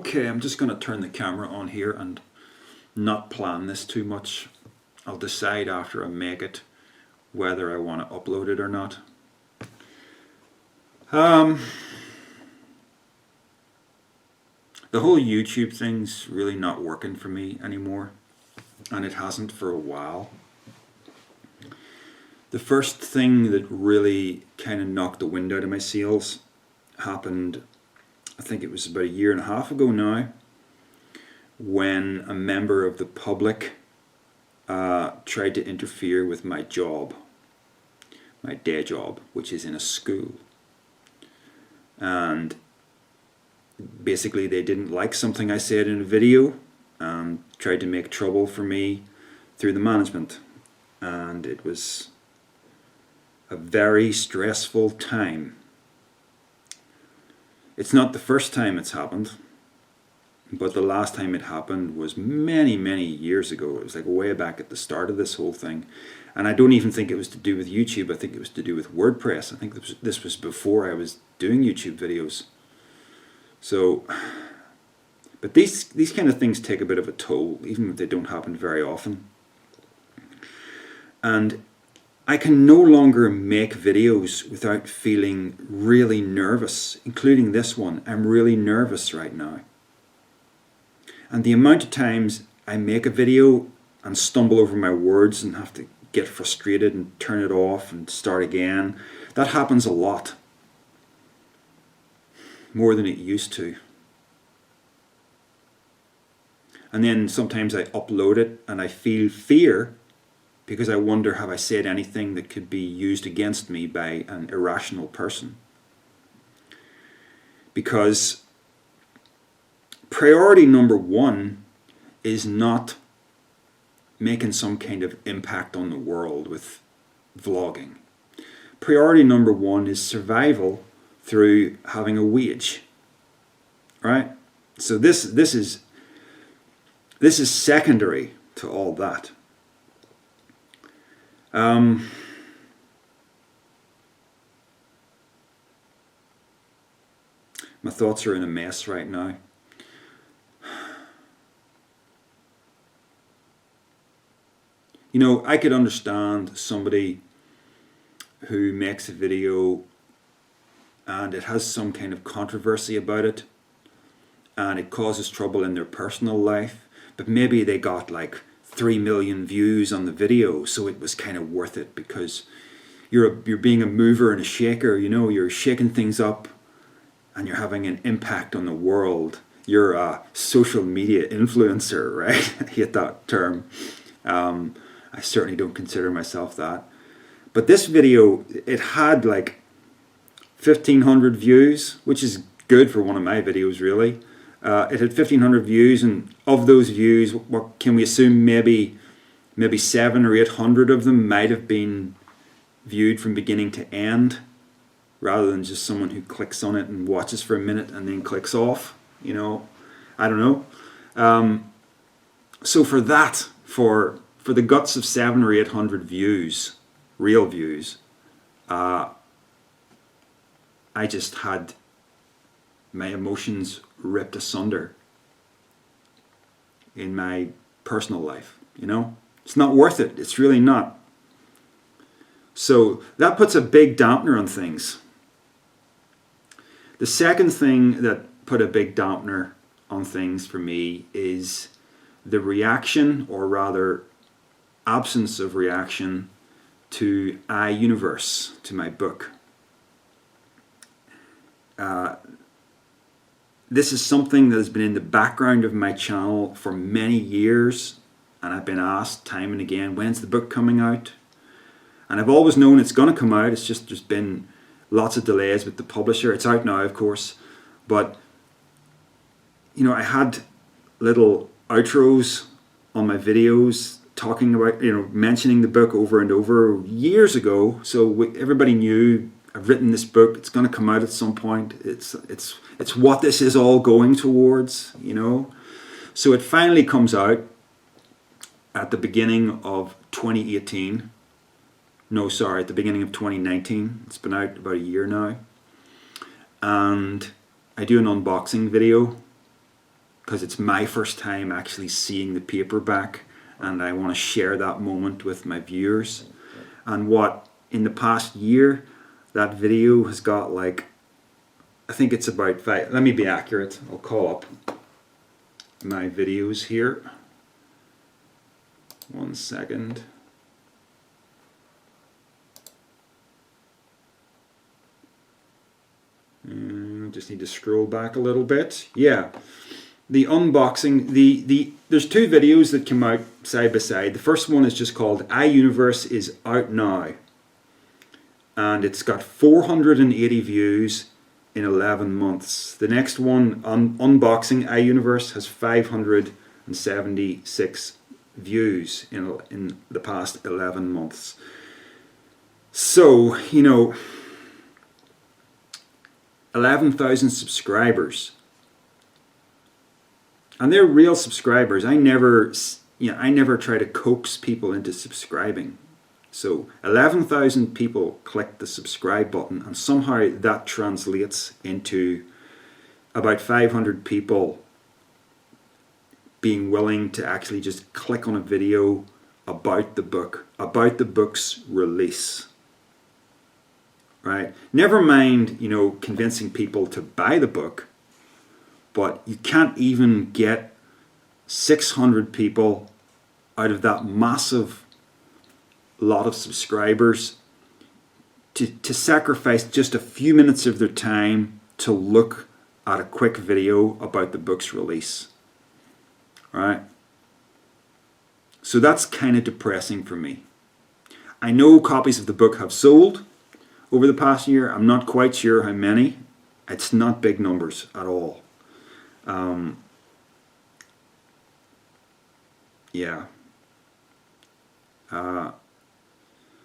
Okay, I'm just going to turn the camera on here and not plan this too much. I'll decide after I make it whether I want to upload it or not. The whole YouTube thing's really not working for me anymore, and it hasn't for a while. The first thing that really kind of knocked the wind out of my sails happened, I think it was about 1.5 years ago now, when a member of the public tried to interfere with my job, my day job, which is in a school. And basically they didn't like something I said in a video and tried to make trouble for me through the management. And it was a very stressful time. It's not the first time it's happened, but the last time it happened was many, many years ago. It was like way back at the start of this whole thing. And I don't even think it was to do with YouTube. I think it was to do with WordPress. I think this was before I was doing YouTube videos. So, but these kind of things take a bit of a toll, even if they don't happen very often. And I can no longer make videos without feeling really nervous, including this one. I'm really nervous right now. And the amount of times I make a video and stumble over my words and have to get frustrated and turn it off and start again, that happens a lot. More than it used to. And then sometimes I upload it and I feel fear because I wonder, have I said anything that could be used against me by an irrational person? Because priority number one is not making some kind of impact on the world with vlogging. Priority number one is survival through having a wage, right? So this is secondary to all that. My thoughts are in a mess right now. You know, I could understand somebody who makes a video and it has some kind of controversy about it and it causes trouble in their personal life, but maybe they got like 3 million views on the video, so it was kind of worth it because you're being a mover and a shaker, you know, you're shaking things up and you're having an impact on the world. You're a social media influencer, right? I hate that term. I certainly don't consider myself that. But this video, it had like 1,500 views, which is good for one of my videos, really. It had 1,500 views, and of those views, what can we assume, maybe 700 or 800 of them might have been viewed from beginning to end, rather than just someone who clicks on it and watches for a minute and then clicks off. You know, I don't know. So for that, for the guts of 700 or 800 views, real views, I just had my emotions ripped asunder in my personal life, you know? It's not worth it. It's really not. So that puts a big dampener on things. The second thing that put a big dampener on things for me is the reaction, or rather absence of reaction, to iUniverse, to my book. This is something that has been in the background of my channel for many years, and I've been asked time and again, when's the book coming out? And I've always known it's going to come out. It's just there's been lots of delays with the publisher. It's out now, of course, but you know, I had little outros on my videos talking about, you know, mentioning the book over and over years ago, so everybody knew I've written this book. It's going to come out at some point. It's what this is all going towards, you know. So it finally comes out at the beginning of 2018. No, sorry, at the beginning of 2019. It's been out about a year now. And I do an unboxing video because it's my first time actually seeing the paperback, and I want to share that moment with my viewers. And what, in the past year, that video has got like, I think it's about 5, let me be accurate, I'll call up my videos here. 1 second. Just need to scroll back a little bit. Yeah, the unboxing, there's 2 videos that came out side by side. The first one is just called iUniverse is out now, and it's got 480 views in 11 months. The next one, unboxing iUniverse, has 576 views in the past 11 months. So, you know, 11,000 subscribers, and they're real subscribers. I never try to coax people into subscribing. So 11,000 people clicked the subscribe button, and somehow that translates into about 500 people being willing to actually just click on a video about the book, about the book's release. Right? Never mind, you know, convincing people to buy the book, but you can't even get 600 people out of that massive lot of subscribers to sacrifice just a few minutes of their time to look at a quick video about the book's release. Right? So that's kind of depressing for me. I know copies of the book have sold over the past year. I'm not quite sure how many. It's not big numbers at all. Yeah.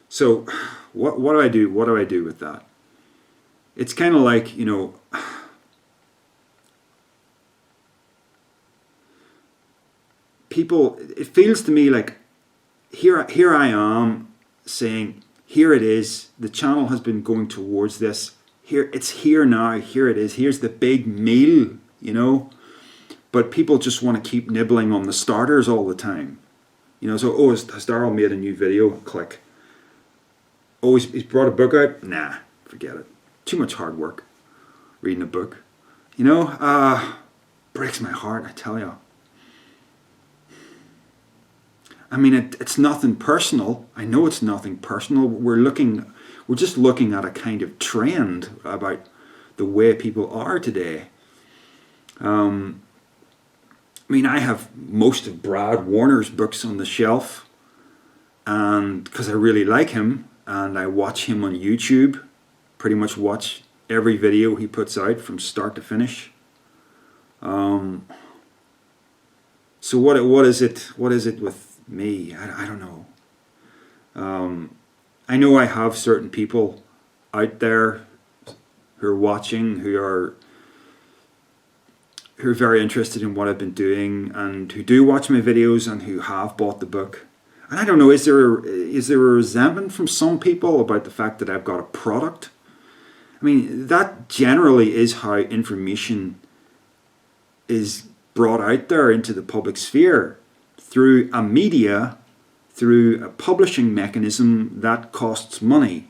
So what do I do? What do I do with that? It's kind of like, you know, people, it feels to me like here I am saying, here it is, the channel has been going towards this, here it's here now, here it is, here's the big meal, you know, but people just want to keep nibbling on the starters all the time, you know. So, oh, has Darryl made a new video? Click. Oh, he's brought a book out? Nah, forget it, too much hard work reading a book, you know. Breaks my heart, I tell you. I mean, it's nothing personal. I know it's nothing personal. We're just looking at a kind of trend about the way people are today. I mean, I have most of Brad Warner's books on the shelf, and because I really like him, and I watch him on YouTube, pretty much watch every video he puts out from start to finish. So what is it with me? I don't know. I know I have certain people out there who are watching, who are very interested in what I've been doing, and who do watch my videos, and who have bought the book. And I don't know, is there a resentment from some people about the fact that I've got a product? I mean, that generally is how information is brought out there into the public sphere, through a media, through a publishing mechanism that costs money.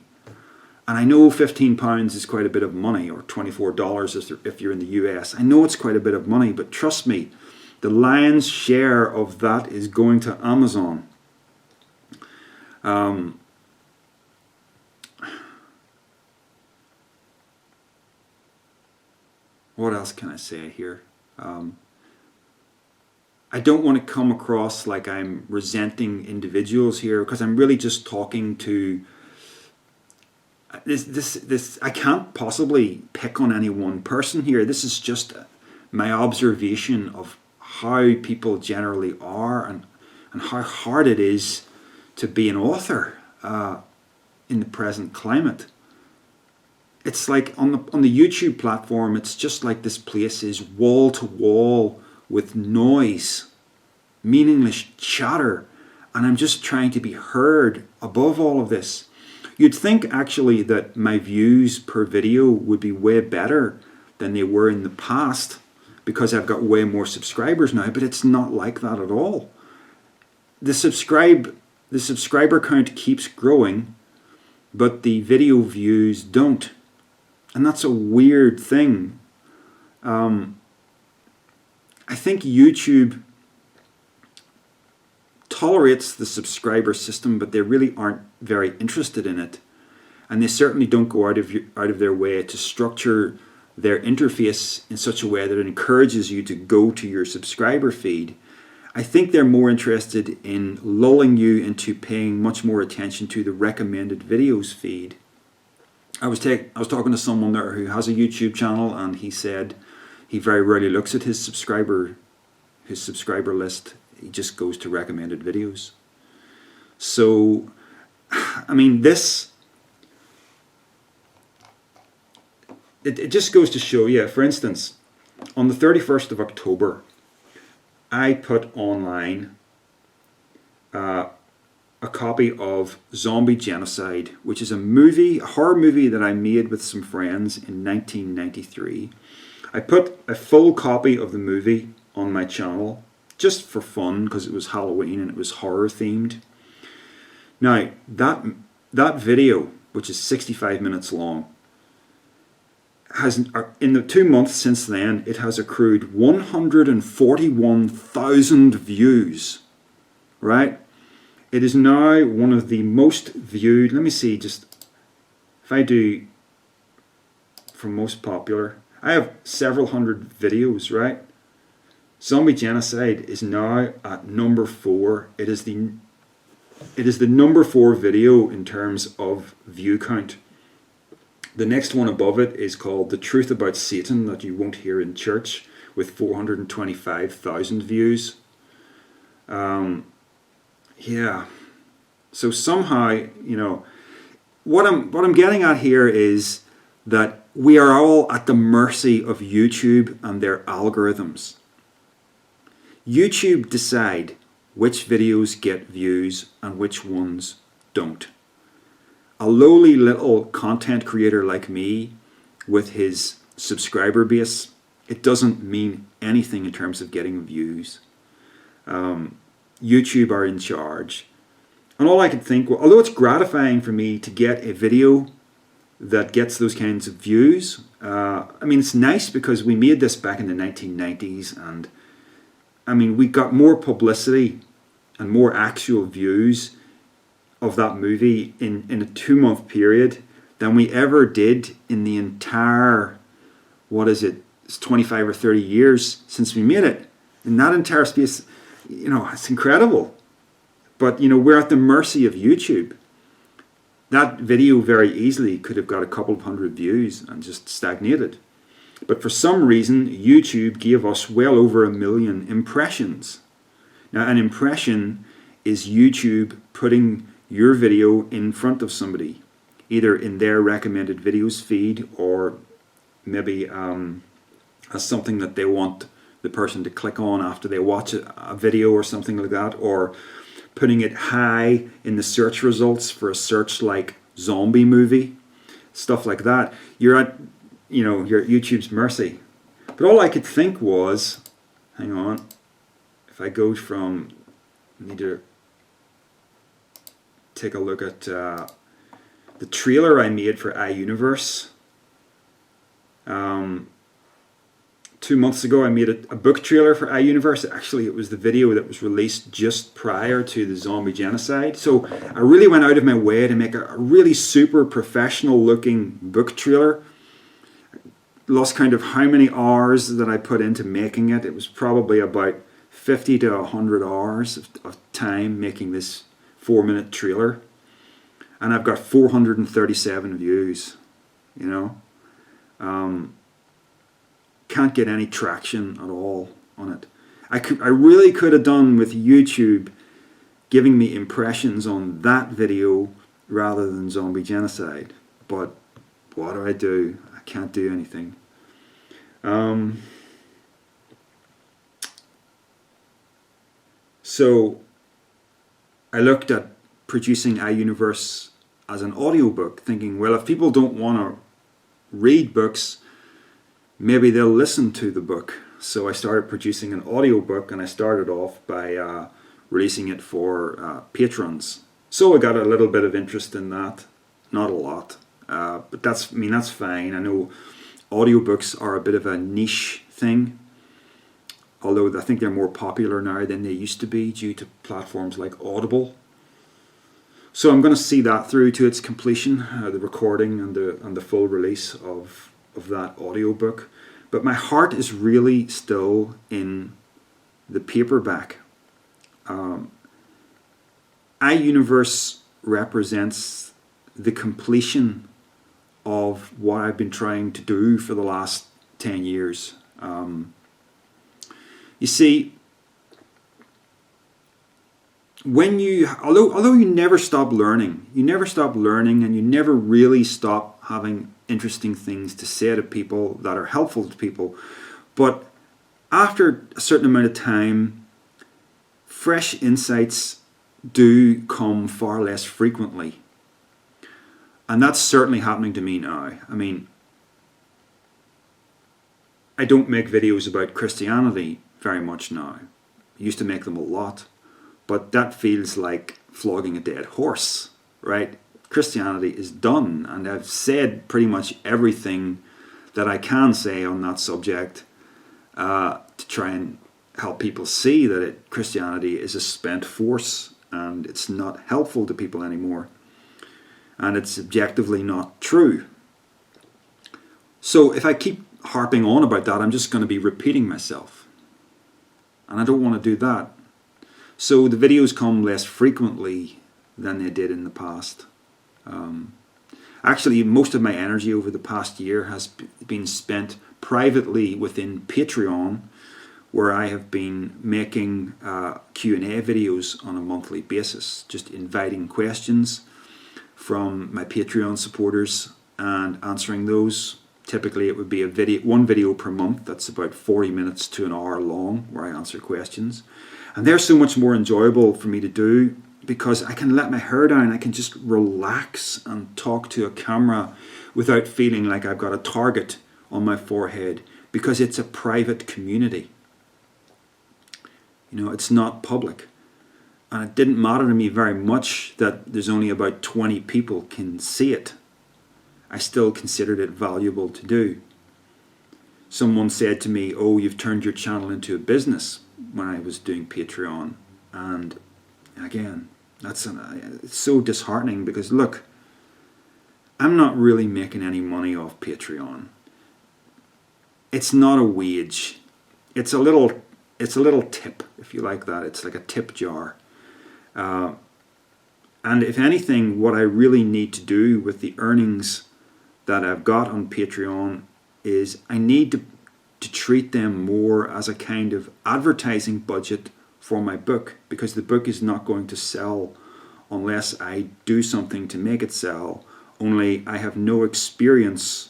And I know £15 is quite a bit of money, or $24 if you're in the US. I know it's quite a bit of money, but trust me, the lion's share of that is going to Amazon. What else can I say here? I don't want to come across like I'm resenting individuals here, because I'm really just talking to this. I can't possibly pick on any one person here. This is just my observation of how people generally are, and how hard it is to be an author in the present climate. It's like on the YouTube platform, it's just like this place is wall to wall with noise, meaningless chatter, and I'm just trying to be heard above all of this. You'd think actually that my views per video would be way better than they were in the past, because I've got way more subscribers now, but it's not like that at all. The subscriber count keeps growing, but the video views don't. And that's a weird thing. I think YouTube tolerates the subscriber system, but they really aren't very interested in it. And they certainly don't go out of their way to structure their interface in such a way that it encourages you to go to your subscriber feed. I think they're more interested in lulling you into paying much more attention to the recommended videos feed. I was talking to someone there who has a YouTube channel, and he said he very rarely looks at his subscriber list. He just goes to recommended videos. So, I mean, it just goes to show you. For instance, on the 31st of October, I put online a copy of Zombie Genocide, which is a horror movie that I made with some friends in 1993. I put a full copy of the movie on my channel just for fun, because it was Halloween and it was horror themed. Now, that video, which is 65 minutes long, has, in the 2 months since then, it has accrued 141,000 views, right? It is now one of the most viewed. Let me see, just if I do from most popular, I have several hundred videos, right? Zombie Genocide is now at number 4. It is the number 4 video in terms of view count. The next one above it is called The Truth About Satan That You Won't Hear in Church, with 425,000 views. Yeah. So somehow, you know, what I'm getting at here is that we are all at the mercy of YouTube and their algorithms. YouTube decide which videos get views and which ones don't. A lowly little content creator like me, with his subscriber base, it doesn't mean anything in terms of getting views. YouTube are in charge. And all I could think, although it's gratifying for me to get a video that gets those kinds of views, I mean, it's nice because we made this back in the 1990s, and I mean, we got more publicity and more actual views of that movie in a 2-month period than we ever did in the entire, it's 25 or 30 years since we made it. In that entire space, you know, it's incredible. But, you know, we're at the mercy of YouTube. That video very easily could have got a couple of hundred views and just stagnated. But for some reason, YouTube gave us well over 1 million impressions. Now, an impression is YouTube putting your video in front of somebody, either in their recommended videos feed, or maybe as something that they want the person to click on after they watch a video or something like that, or putting it high in the search results for a search like zombie movie, stuff like that. You're at, you know, you're at YouTube's mercy. But all I could think was, hang on, if I go from, I need to take a look at the trailer I made for iUniverse. 2 months ago I made a book trailer for iUniverse. Actually, it was the video that was released just prior to the Zombie Genocide. So I really went out of my way to make a really super professional looking book trailer. Lost count of how many hours that I put into making it. It was probably about 50 to 100 hours of time making this 4-minute trailer. And I've got 437 views, you know. Can't get any traction at all on it. I really could have done with YouTube giving me impressions on that video rather than Zombie Genocide. But what do? I can't do anything. So I looked at producing iUniverse as an audiobook, thinking, well, if people don't want to read books, maybe they'll listen to the book. So I started producing an audiobook, and I started off by releasing it for patrons. So I got a little bit of interest in that, not a lot, but that's fine. I know audiobooks are a bit of a niche thing, although I think they're more popular now than they used to be due to platforms like Audible. So I'm going to see that through to its completion, the recording and the full release of that audiobook. But my heart is really still in the paperback. iUniverse represents the completion of what I've been trying to do for the last 10 years. You see, although you never stop learning, and you never really stop having interesting things to say to people that are helpful to people. But after a certain amount of time, fresh insights do come far less frequently. And that's certainly happening to me now. I mean, I don't make videos about Christianity very much now. I used to make them a lot. But that feels like flogging a dead horse, right? Christianity is done, and I've said pretty much everything that I can say on that subject to try and help people see that Christianity is a spent force and it's not helpful to people anymore, and it's objectively not true. So if I keep harping on about that, I'm just going to be repeating myself, and I don't want to do that. So the videos come less frequently than they did in the past. Actually, most of my energy over the past year has been spent privately within Patreon, where I have been making Q&A videos on a monthly basis, just inviting questions from my Patreon supporters and answering those. Typically it would be one video per month that's about 40 minutes to an hour long, where I answer questions. And they're so much more enjoyable for me to do because I can let my hair down. I can just relax and talk to a camera without feeling like I've got a target on my forehead, because it's a private community. You know, it's not public. And it didn't matter to me very much that there's only about 20 people can see it. I still considered it valuable to do. Someone said to me, "Oh, you've turned your channel into a business," when I was doing Patreon. And again, it's so disheartening, because look, I'm not really making any money off Patreon. It's not a wage. It's a little tip, if you like that. It's like a tip jar. And if anything, what I really need to do with the earnings that I've got on Patreon is I need to treat them more as a kind of advertising budget for my book, because the book is not going to sell unless I do something to make it sell. Only I have no experience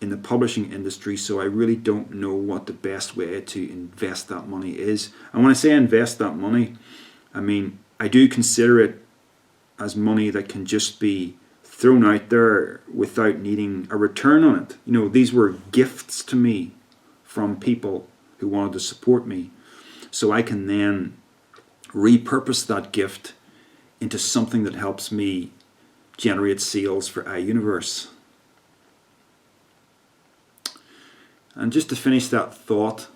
in the publishing industry, so I really don't know what the best way to invest that money is. And when I say invest that money, I mean I do consider it as money that can just be thrown out there without needing a return on it. You know, these were gifts to me from people who wanted to support me, so I can then repurpose that gift into something that helps me generate sales for iUniverse. And just to finish that thought,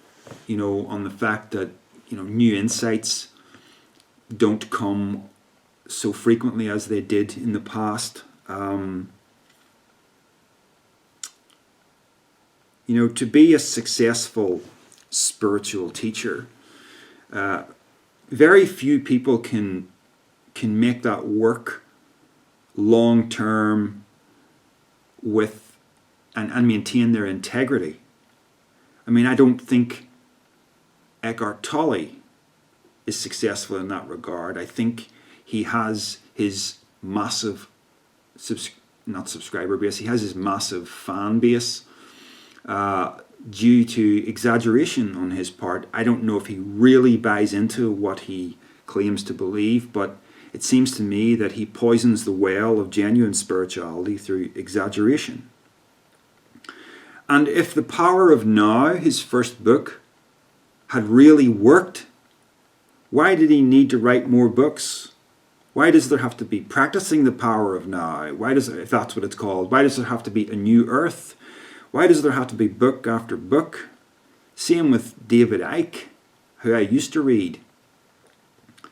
you know, on the fact that, you know, new insights don't come so frequently as they did in the past. You know, to be a successful spiritual teacher, very few people can make that work long term with and maintain their integrity. I mean, I don't think Eckhart Tolle is successful in that regard. I think he has his massive not subscriber base, he has his massive fan base due to exaggeration on his part. I don't know if he really buys into what he claims to believe, but it seems to me that he poisons the well of genuine spirituality through exaggeration. And if The Power of Now, his first book, had really worked, why did he need to write more books? Why does there have to be practicing the power of now? Why does, if that's what it's called, why does there have to be a new earth? Why does there have to be book after book? Same with David Icke, who I used to read.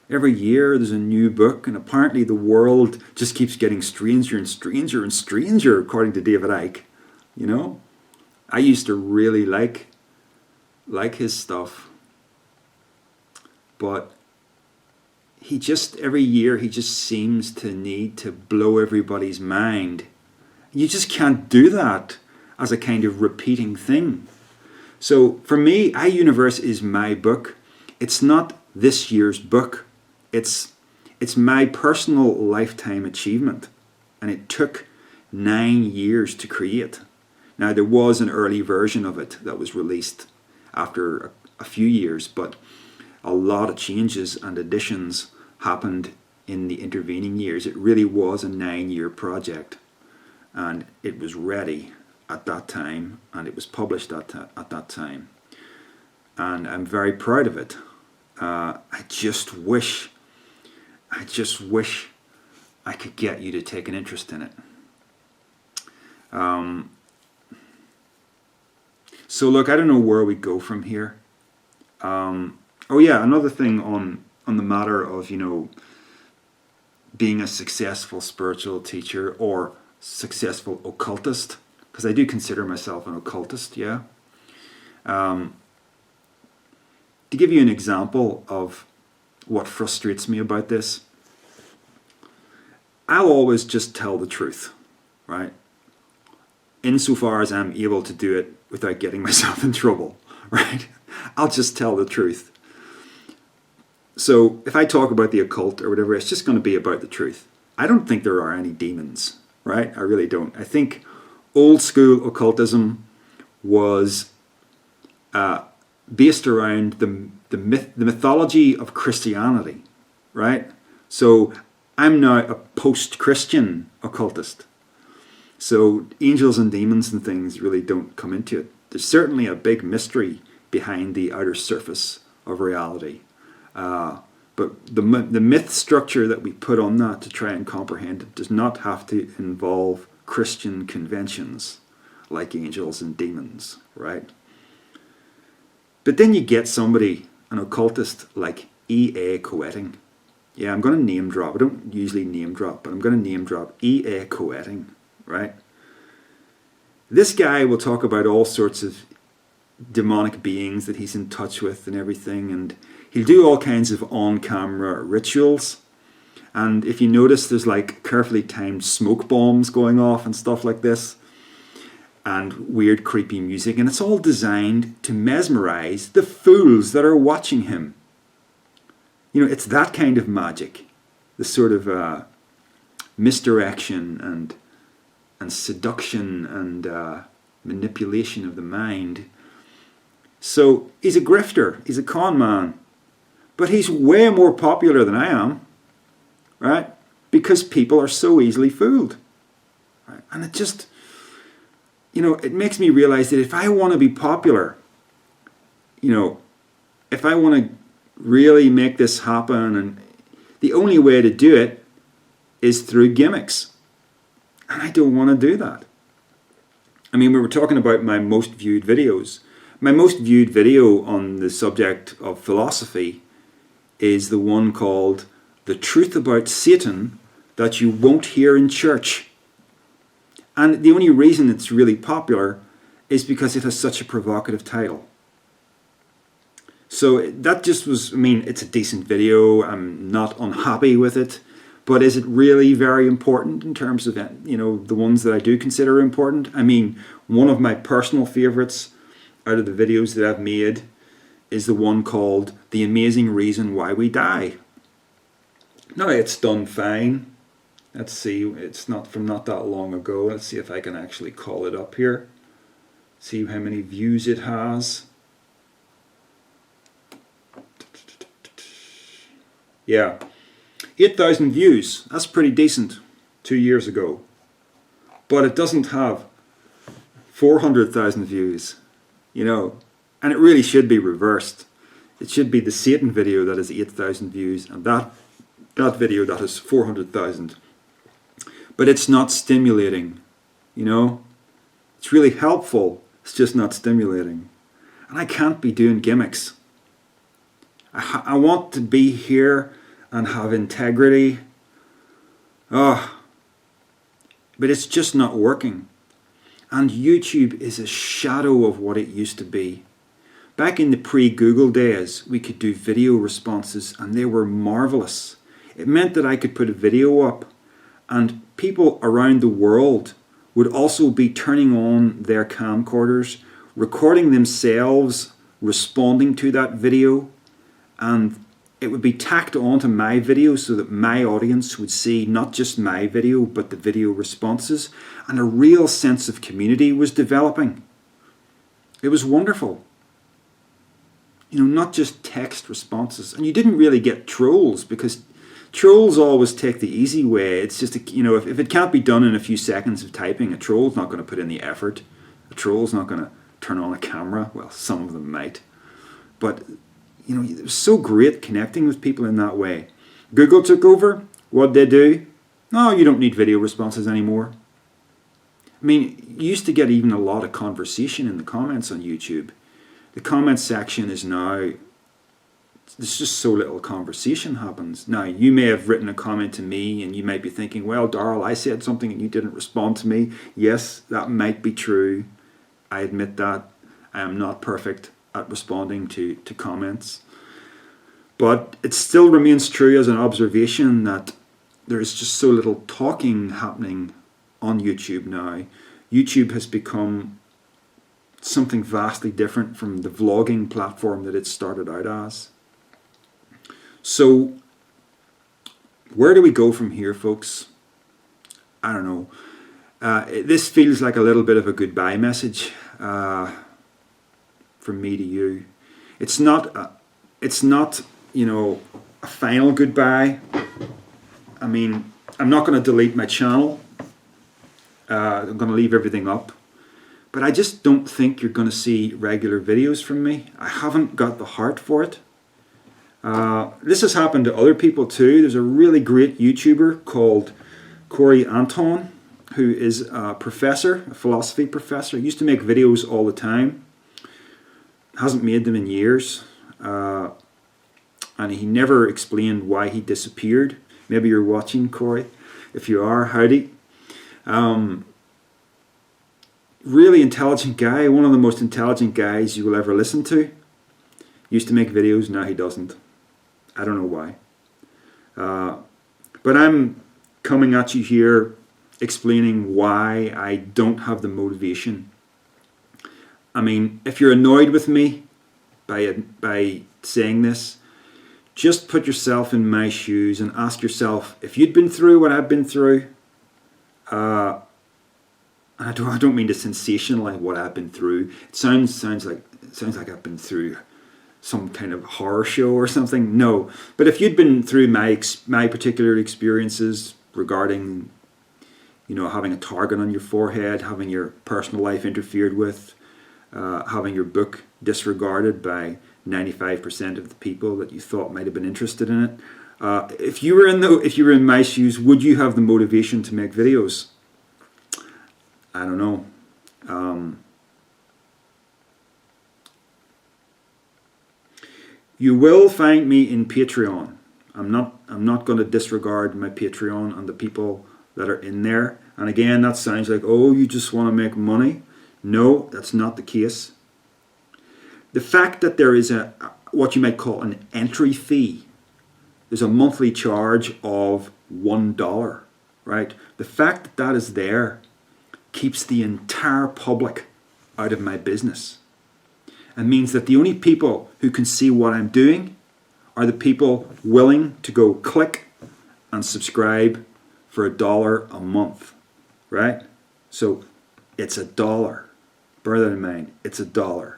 Every year there's a new book, and apparently the world just keeps getting stranger and stranger and stranger, according to David Icke. You know, I used to really like his stuff, but he just, every year he just seems to need to blow everybody's mind. You just can't do that as a kind of repeating thing. So for me, iUniverse is my book. It's not this year's book. It's my personal lifetime achievement, and it took 9 years to create. Now, there was an early version of it that was released after a few years, but a lot of changes and additions happened in the intervening years. It really was a 9-year project, and it was ready at that time, and it was published at that time, and I'm very proud of it. I just wish I could get you to take an interest in it. So look, I don't know where we go from here. Oh yeah, another thing on the matter of, you know, being a successful spiritual teacher or successful occultist, because I do consider myself an occultist, yeah. To give you an example of what frustrates me about this, I'll always just tell the truth, right? Insofar as I'm able to do it without getting myself in trouble, right? I'll just tell the truth. So if I talk about the occult or whatever, it's just going to be about the truth. I don't think there are any demons, right? I really don't. I think old school occultism was based around the mythology of Christianity, right? So I'm now a post-Christian occultist. So angels and demons and things really don't come into it. There's certainly a big mystery behind the outer surface of reality. But the myth structure that we put on that to try and comprehend it does not have to involve Christian conventions like angels and demons, right? But then you get somebody, an occultist like E.A. Coetting. Yeah, I'm going to name drop. I don't usually name drop, but I'm going to name drop E.A. Coetting, right? This guy will talk about all sorts of demonic beings that he's in touch with and everything, and he'll do all kinds of on-camera rituals. And if you notice, there's like carefully timed smoke bombs going off and stuff like this, and weird creepy music, and it's all designed to mesmerize the fools that are watching him. You know, it's that kind of magic, the sort of misdirection and seduction and manipulation of the mind. So he's a grifter, he's a con man, but he's way more popular than I am, right? Because people are so easily fooled, right? And it just, you know, it makes me realize that if I want to be popular, you know, if I want to really make this happen, and the only way to do it is through gimmicks, and I don't want to do that. I mean, we were talking about my most viewed videos. My most viewed video on the subject of philosophy is the one called "The Truth About Satan That You Won't Hear in Church." And the only reason it's really popular is because it has such a provocative title. So that just was, I mean, it's a decent video. I'm not unhappy with it. But is it really very important in terms of, you know, the ones that I do consider important? I mean, one of my personal favorites out of the videos that I've made is the one called "The Amazing Reason Why We Die." Now, it's done fine. Let's see, it's not from not that long ago. Let's see if I can actually call it up here. See how many views it has. Yeah, 8,000 views. That's pretty decent 2 years ago. But it doesn't have 400,000 views, you know, and it really should be reversed. It should be the Satan video that has 8,000 views and that video that has 400,000. But it's not stimulating, you know. It's really helpful, it's just not stimulating. And I can't be doing gimmicks. I want to be here and have integrity. But it's just not working. And YouTube is a shadow of what it used to be. Back in the pre-Google days, we could do video responses and they were marvelous. It meant that I could put a video up and people around the world would also be turning on their camcorders, recording themselves responding to that video, and it would be tacked onto my video so that my audience would see not just my video but the video responses, and a real sense of community was developing. It was wonderful. You know, not just text responses. And you didn't really get trolls because trolls always take the easy way. It's just, if it can't be done in a few seconds of typing, a troll's not going to put in the effort. A troll's not going to turn on a camera. Well, some of them might. But, it was so great connecting with people in that way. Google took over. What'd they do? No, you don't need video responses anymore. I mean, you used to get even a lot of conversation in the comments on YouTube. The comment section is now, there's just so little conversation happens. Now, you may have written a comment to me and you might be thinking, well, Darrell, I said something and you didn't respond to me. Yes, that might be true. I admit that. I am not perfect at responding to comments. But it still remains true as an observation that there is just so little talking happening on YouTube now. YouTube has become something vastly different from the vlogging platform that it started out as. So, where do we go from here, folks? I don't know. This feels like a little bit of a goodbye message from me to you. It's not, a final goodbye. I mean, I'm not going to delete my channel. I'm going to leave everything up. But I just don't think you're going to see regular videos from me. I haven't got the heart for it. This has happened to other people too. There's a really great YouTuber called Corey Anton, who is a professor, a philosophy professor. He used to make videos all the time. Hasn't made them in years. And he never explained why he disappeared. Maybe you're watching, Corey. If you are, howdy. Really intelligent guy, one of the most intelligent guys you will ever listen to. Used to make videos, now he doesn't. I don't know why. But I'm coming at you here explaining why I don't have the motivation. I mean, if you're annoyed with me by saying this, just put yourself in my shoes and ask yourself, if you'd been through what I've been through, I don't mean to sensationalize what I've been through. It sounds like I've been through some kind of horror show or something. No, but if you'd been through my particular experiences regarding, having a target on your forehead, having your personal life interfered with, having your book disregarded by 95% of the people that you thought might have been interested in it. If you were in my shoes, would you have the motivation to make videos? I don't know. You will find me in Patreon. I'm not going to disregard my Patreon and the people that are in there. And again, that sounds like, oh, you just want to make money. No, that's not the case. The fact that there is what you might call an entry fee. There's a monthly charge of $1, right? The fact that that is there keeps the entire public out of my business and means that the only people who can see what I'm doing are the people willing to go click and subscribe for $1 a month, right? So it's $1. Bear that in mind, it's $1.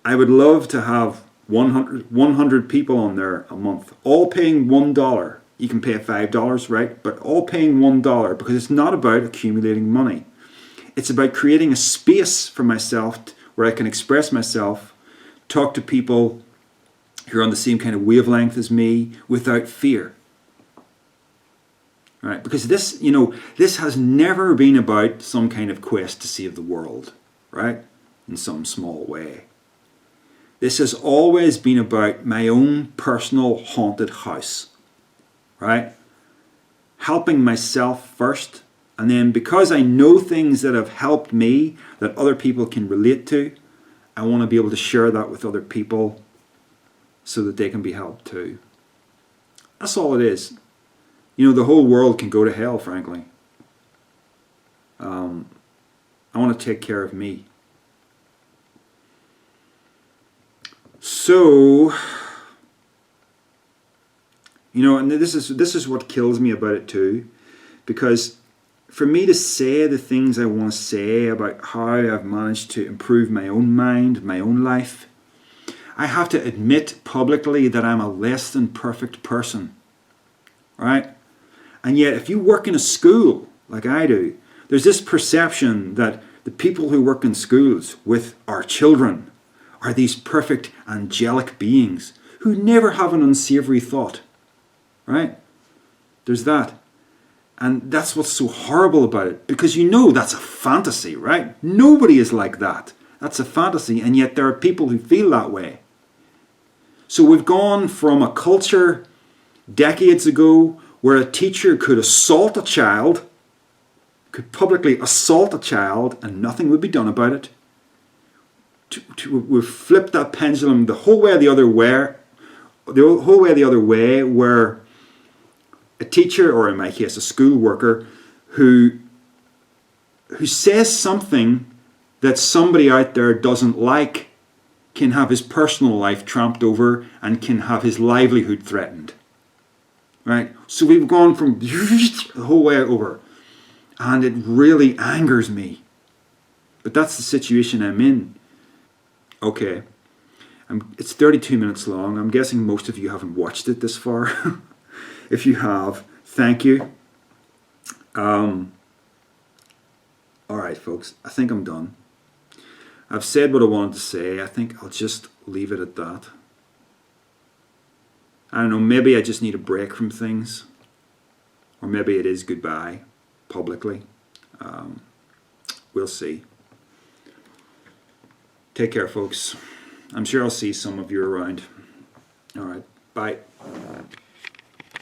I would love to have 100 people on there a month, all paying $1. You can pay $5, right? But all paying $1 because it's not about accumulating money. It's about creating a space for myself where I can express myself, talk to people who are on the same kind of wavelength as me without fear. Right? Because this, this has never been about some kind of quest to save the world, right? In some small way. This has always been about my own personal haunted house, right? Helping myself first, and then because I know things that have helped me that other people can relate to, I want to be able to share that with other people so that they can be helped too. That's all it is. The whole world can go to hell, frankly. I want to take care of me. So, and this is what kills me about it too, because for me to say the things I want to say about how I've managed to improve my own mind, my own life, I have to admit publicly that I'm a less than perfect person, right? And yet, if you work in a school like I do, there's this perception that the people who work in schools with our children are these perfect angelic beings who never have an unsavory thought, right? There's that. And that's what's so horrible about it, because that's a fantasy, right? Nobody is like that. That's a fantasy, and yet there are people who feel that way. So we've gone from a culture decades ago where a teacher could assault a child, could publicly assault a child, and nothing would be done about it. We've flipped that pendulum the whole way the other way, where a teacher, or in my case a school worker, who says something that somebody out there doesn't like, can have his personal life tramped over and can have his livelihood threatened. Right? So we've gone from the whole way over, and it really angers me. But that's the situation I'm in. Okay, it's 32 minutes long. I'm guessing most of you haven't watched it this far. If you have, thank you. All right, folks, I think I'm done. I've said what I wanted to say. I think I'll just leave it at that. I don't know, maybe I just need a break from things. Or maybe it is goodbye, publicly. We'll see. Take care, folks. I'm sure I'll see some of you around. All right, bye.